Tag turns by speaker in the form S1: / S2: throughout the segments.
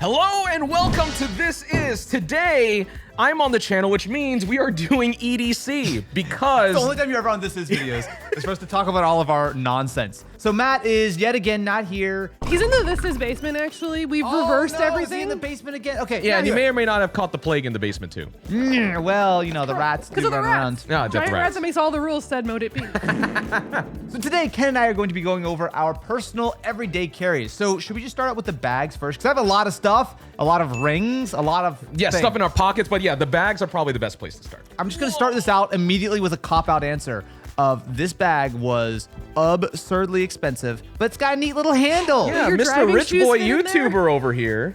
S1: Hello and welcome to This Is. Today, I'm on the channel, which means we are doing EDC because...
S2: The only time you're ever on This Is videos is for us to talk about all of our nonsense. So Matt is yet again not here.
S3: He's in the This Is basement, actually. We've reversed everything.
S2: Is he in the basement again? Okay.
S1: Yeah, and he may or may not have caught the plague in the basement too.
S2: Well, you know, the rats do run around.
S1: Yeah,
S3: Giant rats that makes all the rules said mode it be.
S2: So today, Ken and I are going to be going over our personal everyday carries. So should we just start out with the bags first? Because I have a lot of stuff, a lot of rings, a lot of things.
S1: Stuff in our pockets, but yeah, the bags are probably the best place to start.
S2: I'm just going to start this out immediately with a cop-out answer of this bag was absurdly expensive, but it's got a neat little handle.
S1: Yeah,
S3: Your
S1: Mr.
S3: driving
S1: Rich
S3: shoes
S1: Boy
S3: fit in there?
S1: YouTuber over here.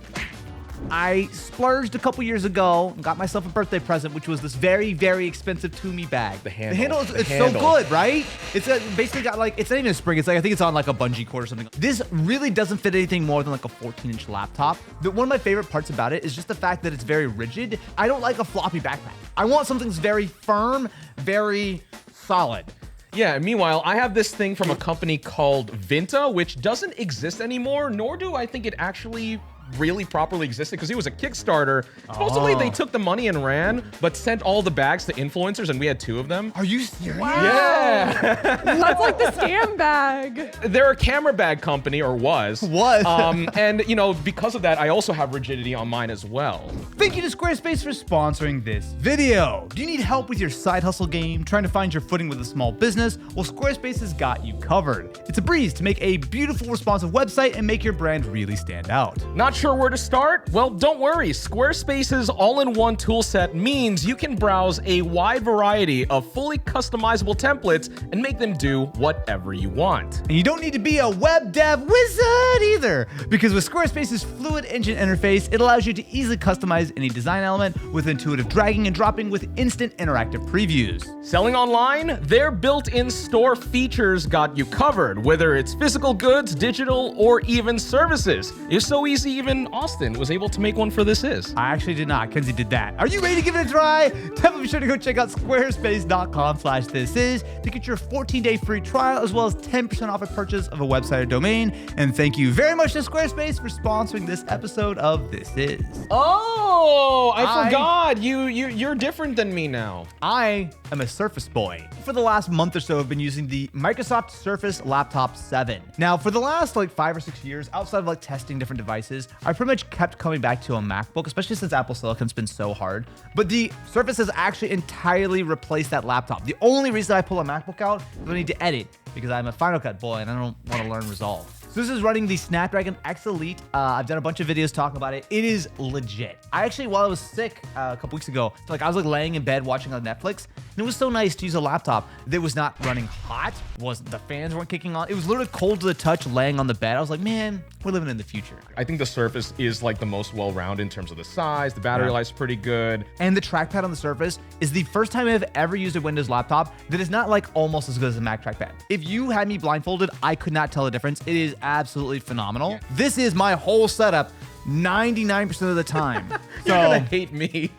S2: I splurged a couple years ago and got myself a birthday present, which was this very, very expensive Tumi bag.
S1: The handle.
S2: It's so good, right? It's basically got like, it's not even a spring. It's like, I think it's on like a bungee cord or something. This really doesn't fit anything more than like a 14-inch laptop. One of my favorite parts about it is just the fact that it's very rigid. I don't like a floppy backpack. I want something that's very firm, very solid.
S1: Yeah, and meanwhile, I have this thing from a company called Vinta, which doesn't exist anymore, nor do I think it actually really properly existed because it was a Kickstarter. Supposedly they took the money and ran, but sent all the bags to influencers, and we had 2 of them.
S2: Are you serious?
S3: Wow.
S1: Yeah.
S3: That's like the scam bag.
S1: They're a camera bag company, or was. And you know, because of that, I also have rigidity on mine as well.
S2: Thank you to Squarespace for sponsoring this video. Do you need help with your side hustle game, trying to find your footing with a small business? Well, Squarespace has got you covered. It's a breeze to make a beautiful, responsive website and make your brand really stand out.
S1: Not sure where to start? Well, don't worry. Squarespace's all-in-one toolset means you can browse a wide variety of fully customizable templates and make them do whatever you want.
S2: And you don't need to be a web dev wizard either, because with Squarespace's Fluid Engine interface, it allows you to easily customize any design element with intuitive dragging and dropping with instant interactive previews.
S1: Selling online? Their built-in store features got you covered, whether it's physical goods, digital, or even services. It's so easy, even Austin was able to make one for This Is.
S2: I actually did not. Kenzie did that. Are you ready to give it a try? Definitely be sure to go check out squarespace.com/thisis to get your 14-day free trial, as well as 10% off a purchase of a website or domain. And thank you very much to Squarespace for sponsoring this episode of This Is.
S1: Oh, I forgot. You're different than me now.
S2: I am a Surface boy. For the last month or so, I've been using the Microsoft Surface Laptop 7. Now, for the last like 5 or 6 years, outside of like testing different devices, I pretty much kept coming back to a MacBook, especially since Apple Silicon's been so hard. But the Surface has actually entirely replaced that laptop. The only reason I pull a MacBook out is I need to edit, because I'm a Final Cut boy and I don't want to learn Resolve. So this is running the Snapdragon X Elite. I've done a bunch of videos talking about it. It is legit. I actually, while I was sick a couple weeks ago, I was like laying in bed watching on Netflix, and it was so nice to use a laptop that was not running hot. The fans weren't kicking on. It was literally cold to the touch laying on the bed. I was like, man, we're living in the future.
S1: I think the Surface is like the most well-rounded in terms of the size. The battery life's pretty good.
S2: And the trackpad on the Surface is the first time I've ever used a Windows laptop that is not like almost as good as a Mac trackpad. If you had me blindfolded, I could not tell the difference. It is absolutely phenomenal. Yeah. This is my whole setup 99% of the time.
S1: You're gonna hate me.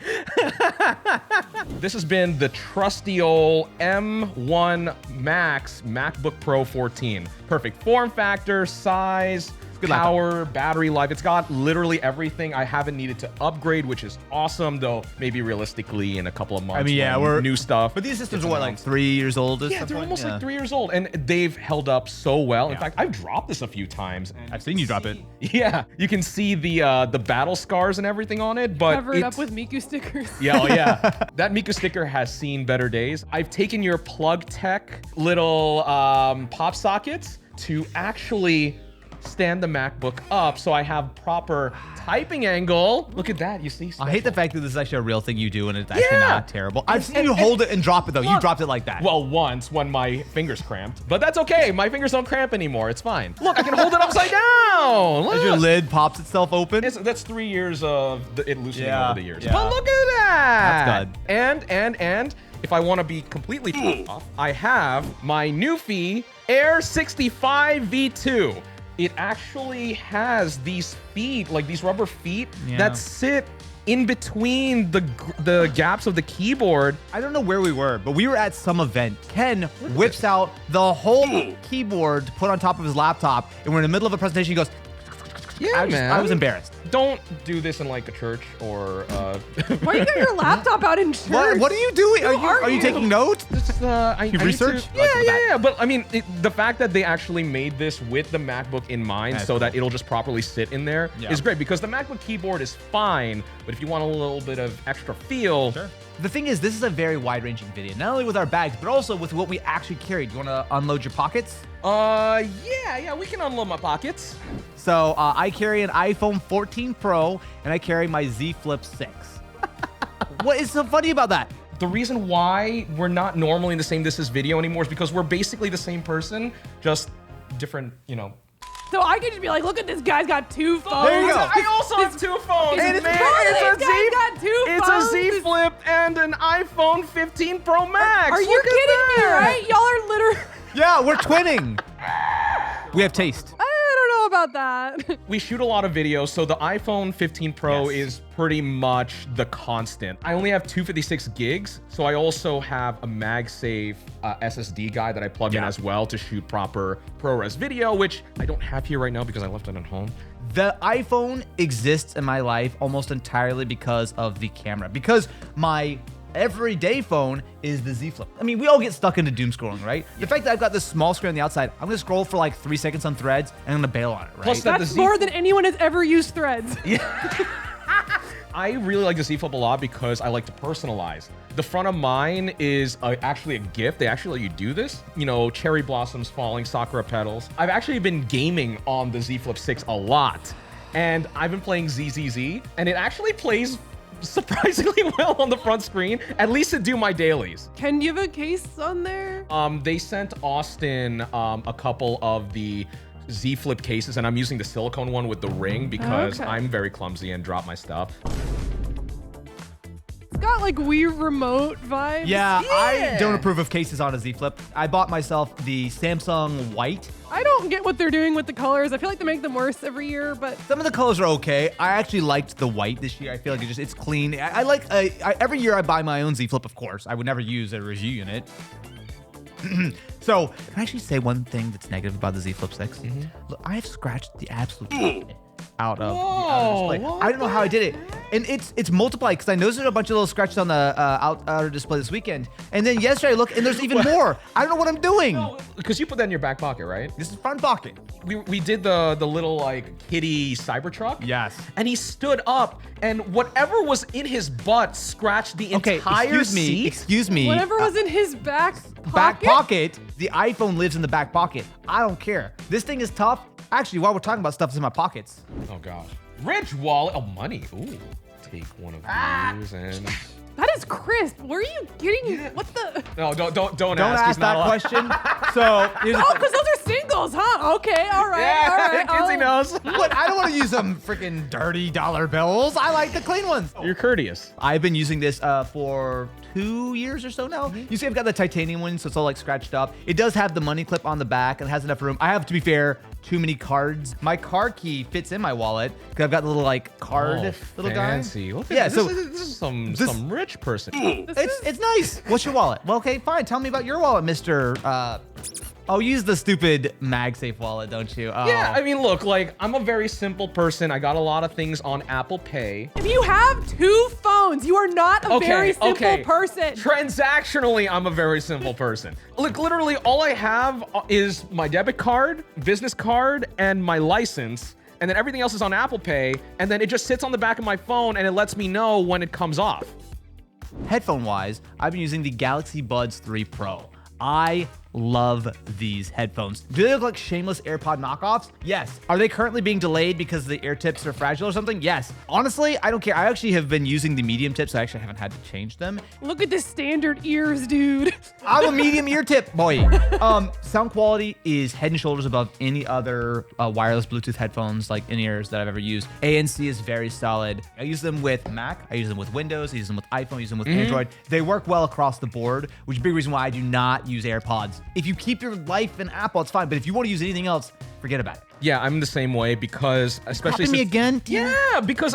S1: This has been the trusty old M1 Max MacBook Pro 14. Perfect form factor, size, power, battery life. It's got literally everything. I haven't needed to upgrade, which is awesome, though maybe realistically in a couple of months.
S2: I mean, yeah, we're
S1: new stuff.
S2: But these systems are what, like 3 years old?
S1: Yeah, they're almost like 3 years old, and they've held up so well. In fact, I've dropped this a few times.
S2: I've seen you drop it.
S1: Yeah, you can see the battle scars and everything on it, but
S3: covered up with Miku stickers.
S1: Yeah, oh yeah. That Miku sticker has seen better days. I've taken your Plug Tech little pop sockets to actually stand the MacBook up so I have proper typing angle. Look at that, you see?
S2: I hate the fact that this is actually a real thing you do and it's actually not terrible. I've seen you hold it and drop it though. You dropped it like that.
S1: Well, once when my fingers cramped, but that's okay. My fingers don't cramp anymore. It's fine. Look, I can hold it upside down. Look.
S2: As your lid pops itself open.
S1: That's 3 years of it loosening over the years.
S2: Yeah.
S1: But look at that.
S2: That's good.
S1: And if I want to be completely off, I have my Newfie Air 65 V2. It actually has these feet, like these rubber feet that sit in between the gaps of the keyboard.
S2: I don't know where we were, but we were at some event. Ken whips out the whole keyboard to put on top of his laptop, and we're in the middle of a presentation. He goes,
S1: Yeah, man.
S2: I was embarrassed.
S1: don't do this in like a church or.
S3: Why you got your laptop out in church?
S2: What are you doing? Are you taking notes?
S1: Just, I need
S2: research?
S1: to- Yeah. But I mean, the fact that they actually made this with the MacBook in mind,
S2: That's
S1: so
S2: cool.
S1: that it'll just properly sit in there,
S2: Yeah.
S1: is great. Because the MacBook keyboard is fine, but if you want a little bit of extra feel,
S2: Sure. The thing is, this is a very wide-ranging video, not only with our bags, but also with what we actually carry. Do you want to unload your pockets?
S1: yeah, we can unload my pockets.
S2: So I carry an iPhone 14 Pro, and I carry my Z Flip 6. What is so funny about that?
S1: The reason why we're not normally in the same This Is video anymore is because we're basically the same person, just different,
S3: So I could just be like, look at this guy's got 2 phones.
S2: There you go.
S1: I also have 2 phones.
S3: And it's
S1: man.
S3: probably
S1: It's a
S3: this guy's
S1: Z-
S3: got 2
S1: It's
S3: phones.
S1: a Z Flip and an iPhone 15 Pro Max.
S3: Are you
S1: Look at
S3: kidding me,
S1: that.
S3: right? Y'all are literally...
S2: Yeah, we're twinning. We have taste.
S3: I don't know about that.
S1: We shoot a lot of videos, so the iPhone 15 Pro
S2: Yes.
S1: is pretty much the constant. I only have 256 gigs, so I also have a MagSafe SSD guy that I plug in as well to shoot proper ProRes video, which I don't have here right now because I left it at home.
S2: The iPhone exists in my life almost entirely because of the camera. Because my everyday phone is the Z Flip. I mean, we all get stuck into doom scrolling, right? The fact that I've got this small screen on the outside, I'm gonna scroll for like 3 seconds on Threads, and I'm gonna bail on it, right?
S1: Plus that
S3: That's
S1: the Z
S3: more than anyone has ever used Threads.
S1: I really like the Z Flip a lot because I like to personalize. The front of mine is actually a gift. They actually let you do this. Cherry blossoms falling, sakura petals. I've actually been gaming on the Z Flip 6 a lot. And I've been playing ZZZ, and it actually plays surprisingly well on the front screen, at least to do my dailies.
S3: Can you have a case on there?
S1: They sent Austin a couple of the Z Flip cases, and I'm using the silicone one with the ring because
S3: Okay.
S1: I'm very clumsy and drop my stuff.
S3: It's got like Wii Remote vibes.
S2: Yeah, I don't approve of cases on a Z Flip. I bought myself the Samsung White.
S3: I don't get what they're doing with the colors. I feel like they make them worse every year, but
S2: Some of the colors are okay. I actually liked the white this year. I feel like it's clean. I like every year I buy my own Z Flip, of course. I would never use a review unit. So, can I actually say one thing that's negative about the Z Flip 6? Look, I have scratched the absolute shit out of the outer display. I don't know how I did it. And it's multiplied because I noticed there's a bunch of little scratches on the outer display this weekend. And then yesterday I look and there's even more. I don't know what I'm doing.
S1: Because you put that in your back pocket, right?
S2: This is front pocket.
S1: We did the little like kitty Cybertruck.
S2: Yes.
S1: And he stood up, and whatever was in his butt scratched the
S2: Okay,
S1: entire seat.
S2: excuse me.
S3: whatever was in his back pocket.
S2: Back pocket. The iPhone lives in the back pocket. I don't care. This thing is tough. Actually, while we're talking about stuff that's in my pockets.
S1: Oh gosh. Rich wallet. Oh, money. Ooh. Take one of these and.
S3: That is crisp. Where are you getting? What the?
S1: No, don't
S2: Don't
S1: ask.
S2: ask
S1: He's not
S2: that
S1: allowed-
S2: question. So, here's the
S3: Oh,
S2: thing.
S3: because those are singles, huh? Okay, all right,
S1: Yeah,
S3: all right.
S1: Kinsey knows.
S2: What? I don't want to use them freaking dirty dollar bills. I like the clean ones.
S1: You're courteous.
S2: I've been using this for 2 years or so now. You see, I've got the titanium one, so it's all like scratched up. It does have the money clip on the back and has enough room. I have, to be fair, too many cards. My card key fits in my wallet because I've got the little like card little
S1: fancy.
S2: guy.
S1: Look at
S2: Yeah,
S1: this.
S2: so
S1: This is some rich person.
S2: it's nice. What's your wallet? Well, okay, fine. Tell me about your wallet, Mister. Oh, use the stupid MagSafe wallet, don't you? Oh.
S1: Yeah, I mean, look, like, I'm a very simple person. I got a lot of things on Apple Pay.
S3: If you have 2 phones, you are not a very simple person.
S1: Transactionally, I'm a very simple person. Look, literally, all I have is my debit card, business card, and my license. And then everything else is on Apple Pay. And then it just sits on the back of my phone and it lets me know when it comes off.
S2: Headphone-wise, I've been using the Galaxy Buds 3 Pro. I love these headphones. Do they look like shameless AirPod knockoffs? Yes. Are they currently being delayed because the ear tips are fragile or something? Yes. Honestly, I don't care. I actually have been using the medium tips. I actually haven't had to change them.
S3: Look at the standard ears, dude.
S2: I'm a medium ear tip boy. Sound quality is head and shoulders above any other wireless Bluetooth headphones like in-ears that I've ever used. ANC is very solid. I use them with Mac. I use them with Windows. I use them with iPhone. I use them with Android. They work well across the board, which is a big reason why I do not use AirPods. If you keep your life in Apple, it's fine. But if you want to use anything else, forget about it.
S1: Yeah, I'm the same way because especially
S2: Copy me
S1: since-
S2: again?
S1: Yeah, because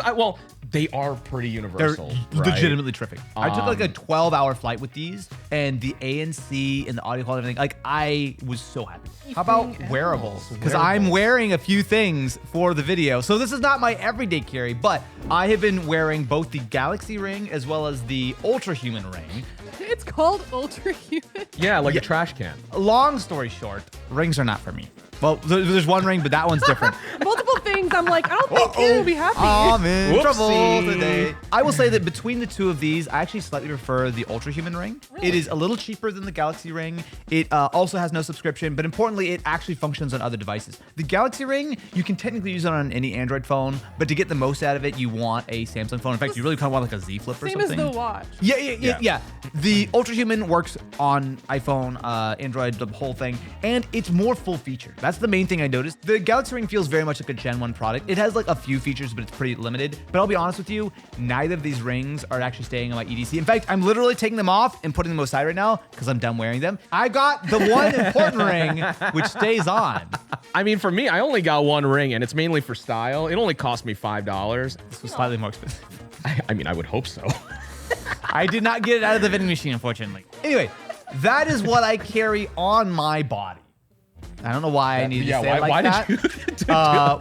S1: they are pretty
S2: They're
S1: universal. right?
S2: legitimately terrific. I took like a 12-hour flight with these, and the ANC and the audio quality and everything, like I was so happy. How about wearables? Because I'm wearing a few things for the video. So this is not my everyday carry, but I have been wearing both the Galaxy Ring as well as the Ultra Human Ring.
S3: It's called Ultra Human.
S1: Yeah, like a trash can.
S2: Long story short, rings are not for me. Well, there's one ring, but that one's different.
S3: Multiple things. I'm like, I don't think Kid will be happy.
S2: I'm in
S1: Whoopsie.
S2: trouble today. I will say that between the two of these, I actually slightly prefer the Ultra Human Ring.
S3: Really?
S2: It is a little cheaper than the Galaxy Ring. It also has no subscription, but importantly, it actually functions on other devices. The Galaxy Ring, you can technically use it on any Android phone, but to get the most out of it, you want a Samsung phone. In fact, you really kind of want like a Z Flip or
S3: Same
S2: something.
S3: as the watch.
S2: Yeah. The Ultra Human works on iPhone, Android, the whole thing, and it's more full featured. That's the main thing I noticed. The Galaxy Ring feels very much like a Gen 1 product. It has like a few features, but it's pretty limited. But I'll be honest with you, neither of these rings are actually staying on my EDC. In fact, I'm literally taking them off and putting them aside right now because I'm done wearing them. I got the one important ring, which stays on.
S1: I mean, for me, I only got one ring, and it's mainly for style. It only cost me $5.
S2: This was slightly more expensive.
S1: I mean, I would hope so.
S2: I did not get it out of the vending machine, unfortunately. Anyway, that is what I carry on my body. I don't know why I needed to say it like
S1: why
S2: that.
S1: did you?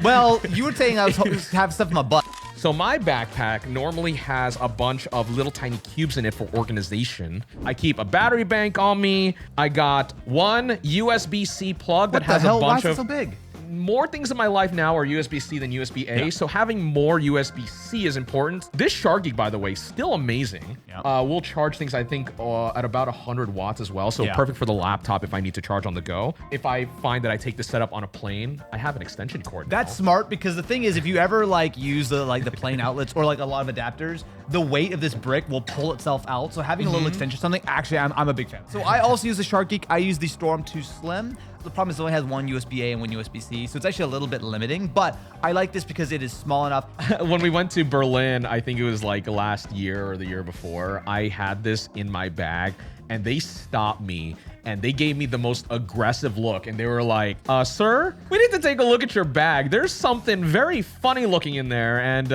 S2: Well, you were saying I was have stuff in my butt.
S1: So my backpack normally has a bunch of little tiny cubes in it for organization. I keep a battery bank on me. I got one USB-C plug that has a bunch
S2: Why is it
S1: of
S2: so big?
S1: more things in my life now are USB-C than USB-A, so having more USB-C is important. This Shark Geek, by the way, still amazing.
S2: Yeah.
S1: We'll charge things, I think, at about 100 watts as well, so perfect for the laptop if I need to charge on the go. If I find that I take the setup on a plane, I have an extension cord now.
S2: That's smart because the thing is, if you ever like use the plane outlets or like a lot of adapters, the weight of this brick will pull itself out. So having a little extension or something, actually, I'm a big fan. So I also use the Shark Geek. I use the Storm 2 Slim. The problem is it only has one USB-A and one USB-C, so it's actually a little bit limiting, but I like this because it is small enough.
S1: When we went to Berlin, I think it was like last year or the year before, I had this in my bag and they stopped me and they gave me the most aggressive look and they were like, sir, we need to take a look at your bag. There's something very funny looking in there and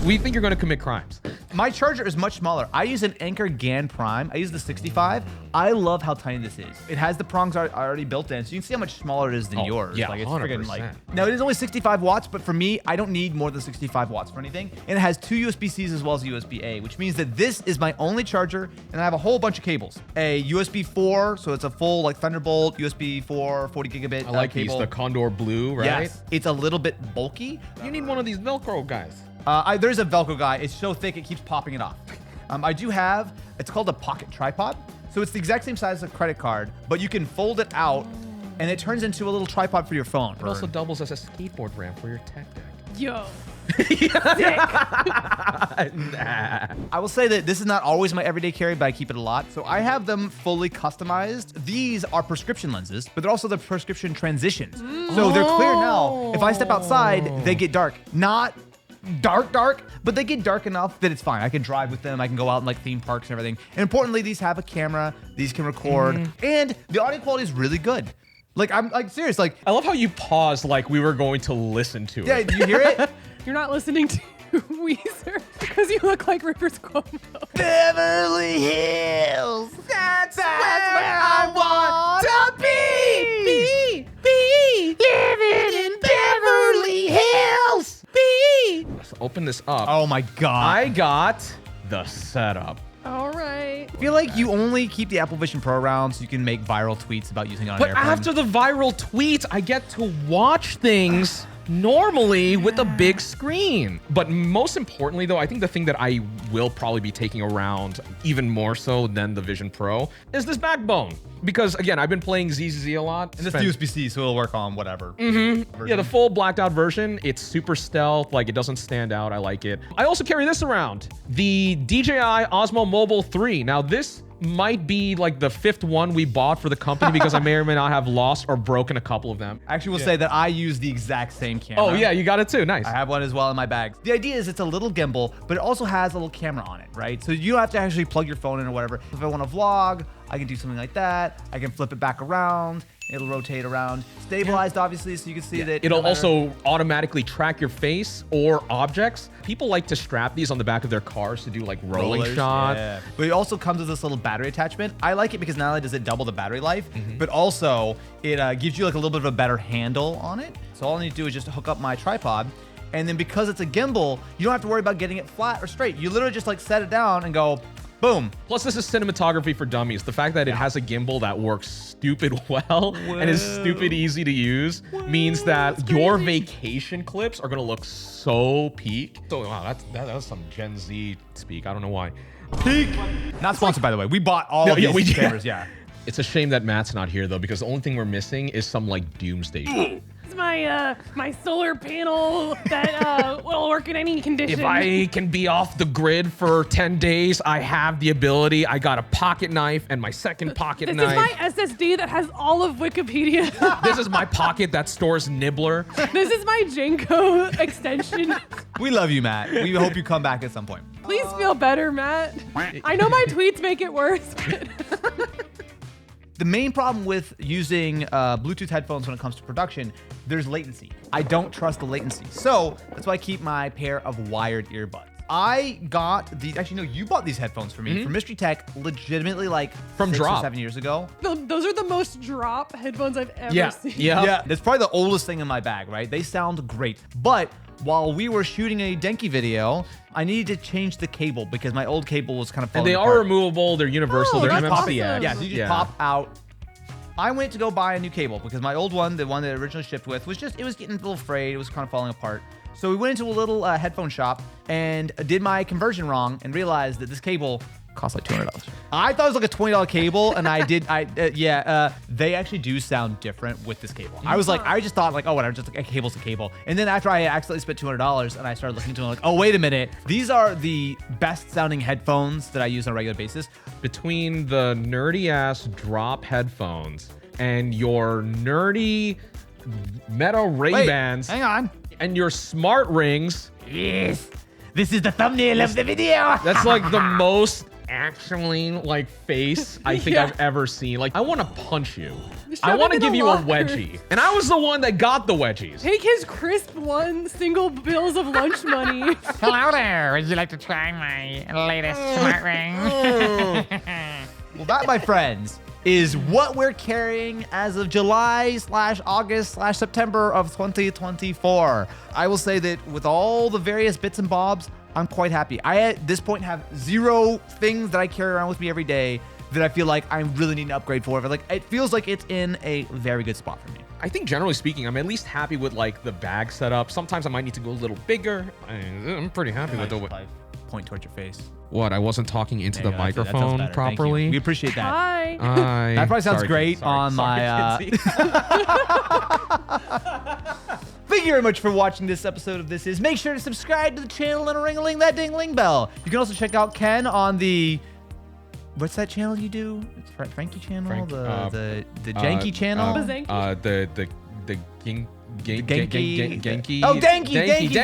S1: we think you're gonna commit crimes.
S2: My charger is much smaller. I use an Anker GAN Prime. I use the 65. I love how tiny this is. It has the prongs already built in, so you can see how much smaller it is than yours.
S1: yeah,
S2: like it's
S1: 100%.
S2: friggin' like. Now it is only 65 watts, but for me, I don't need more than 65 watts for anything. And it has two USB-Cs as well as a USB-A, which means that this is my only charger, and I have a whole bunch of cables. A USB 4, so it's a full like Thunderbolt USB 4 40 gigabit
S1: I like
S2: cable.
S1: these, the Condor Blue, right?
S2: Yes, it's a little bit bulky.
S1: You need one of these Velcro guys.
S2: There's a Velcro guy. It's so thick it keeps popping it off. I do have, it's called a pocket tripod. So it's the exact same size as a credit card, but you can fold it out and it turns into a little tripod for your phone.
S1: It also doubles as a skateboard ramp for your tech deck.
S3: Yo.
S2: I will say that this is not always my everyday carry, but I keep it a lot. So I have them fully customized. These are prescription lenses, but they're also the prescription transitions. So they're clear now. If I step outside, they get dark. Not dark, but they get dark enough that it's fine. I can drive with them. I can go out in like theme parks and everything. And importantly, these have a camera. These can record. And the audio quality is really good. Like, I'm like serious. Like,
S1: I love how you paused like we were going to listen to
S2: yeah,
S1: it.
S2: do you hear it?
S3: You're not listening to Weezer because you look like Rivers Cuomo.
S2: Beverly Hills. That's where I want to be. Living in Beverly Hills.
S1: Let's open this up.
S2: Oh my God.
S1: I got the setup.
S3: All right.
S2: I feel like you only keep the Apple Vision Pro around so you can make viral tweets about using it on an
S1: But
S2: airplane.
S1: after the viral tweets, I get to watch things normally with a big screen. But most importantly, though, I think the thing that I will probably be taking around even more so than the Vision Pro is this backbone. Because again, I've been playing ZZZ a lot.
S2: And this is USB-C, so it'll work on whatever.
S1: Yeah, the full blacked out version. It's super stealth, like it doesn't stand out. I like it. I also carry this around, the DJI Osmo Mobile 3. Now this might be like the 5th one we bought for the company because I may or may not have lost or broken a couple of them.
S2: I actually will say that I use the exact same camera.
S1: Oh yeah, you got it too, nice.
S2: I have one as well in my bag. The idea is it's a little gimbal, but it also has a little camera on it, right? So you don't have to actually plug your phone in or whatever. If I want to vlog, I can do something like that. I can flip it back around It'll rotate around. Stabilized, obviously, so you can see that.
S1: It'll also automatically track your face or objects. People like to strap these on the back of their cars to do like rolling
S2: rollers,
S1: shots.
S2: yeah. But it also comes with this little battery attachment. I like it because not only does it double the battery life, but also it gives you like a little bit of a better handle on it. So all I need to do is just hook up my tripod. And then because it's a gimbal, you don't have to worry about getting it flat or straight. You literally just like set it down and go, boom.
S1: Plus, this is cinematography for dummies. The fact that it has a gimbal that works stupid well and is stupid easy to use means that your vacation clips are gonna look so peak. So wow, that's some Gen Z speak. I don't know why.
S2: Peak. Not sponsored, by the way. We bought all of these cameras, yeah.
S1: It's a shame that Matt's not here though, because the only thing we're missing is some like doomsday shit.
S3: It's my solar panel that will work in any condition.
S1: If I can be off the grid for 10 days, I have the ability. I got a pocket knife and my second pocket knife.
S3: This is my SSD that has all of Wikipedia.
S1: This is my pocket that stores Nibbler.
S3: This is my Jenko extension.
S2: We love you, Matt. We hope you come back at some point.
S3: Please feel better, Matt. I know my tweets make it worse, but
S2: The main problem with using Bluetooth headphones when it comes to production, there's latency. I don't trust the latency. So that's why I keep my pair of wired earbuds. I got these, actually no, you bought these headphones for me from Mystery Tech legitimately like
S1: From
S2: 6
S1: Drop.
S2: or 7 years ago.
S3: those are the most drop headphones I've ever seen.
S2: Yeah, that's probably the oldest thing in my bag, right? They sound great. But while we were shooting a Denki video, I needed to change the cable because my old cable was kind of falling
S1: And they
S2: apart.
S1: are removable. They're universal.
S3: Oh,
S1: They're
S3: that's
S1: MMC.
S3: awesome.
S2: Yeah, so you just pop out. I went to go buy a new cable because my old one, the one that it originally shipped with, was just, it was getting a little frayed. It was kind of falling apart. So we went into a little headphone shop and did my conversion wrong and realized that this cable cost like $200. I thought it was like a $20 cable, and they actually do sound different with this cable. I was like, I just thought like, oh, whatever, just like a cable's a cable. And then after I accidentally spent $200 and I started looking into it, like, oh, wait a minute. These are the best sounding headphones that I use on a regular basis.
S1: Between the nerdy ass drop headphones and your nerdy Meta Ray-Bans
S2: Hang on.
S1: and your smart rings,
S2: Yes, this is the thumbnail of the video.
S1: that's like the most actually like face I think I've ever seen. Like, I want to punch you. I want to give you a wedgie. And I was the one that got the wedgies.
S3: Take his crisp single bills of lunch money.
S4: Hello there. Would you like to try my latest smart ring?
S2: Well, that, my friends, is what we're carrying as of July/August/September of 2024. I will say that with all the various bits and bobs, I'm quite happy. I, at this point, have 0 things that I carry around with me every day that I feel like I really need an upgrade for. But like, it feels like it's in a very good spot for me.
S1: I think generally speaking, I'm at least happy with like the bag setup. Sometimes I might need to go a little bigger. I'm pretty happy with the way.
S2: Point towards your face.
S1: What? I wasn't talking into the
S2: There you go. That sounds
S1: microphone
S2: better. Thank you.
S1: properly.
S2: We appreciate that.
S3: Hi.
S2: That probably sounds
S1: Sorry,
S2: great
S1: Sorry,
S2: on
S1: sorry,
S2: my. Thank you very much for watching this episode of This Is. Make sure to subscribe to the channel and ring-a-ling that ding-ling bell. You can also check out Ken on the. What's that channel you do? It's Frankie channel, the Janky channel.
S3: Bazanky?
S1: The
S2: Genki.
S1: Oh,
S2: Denki.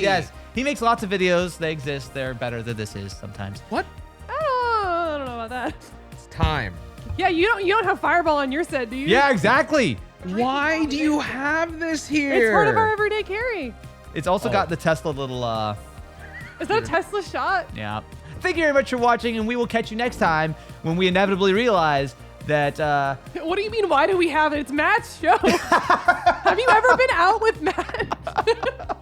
S2: Yes. He makes lots of videos. They exist. They're better than This Is sometimes.
S1: What?
S3: Oh, I don't know about that.
S1: It's time.
S3: Yeah, you don't have Fireball on your set, do you?
S2: Yeah, exactly.
S1: Why do you have this here?
S3: It's part of our everyday carry.
S2: It's also got the Tesla little.
S3: Is that a Tesla shot?
S2: Yeah. Thank you very much for watching, and we will catch you next time when we inevitably realize that.
S3: What do you mean, why do we have it? It's Matt's show. Have you ever been out with Matt?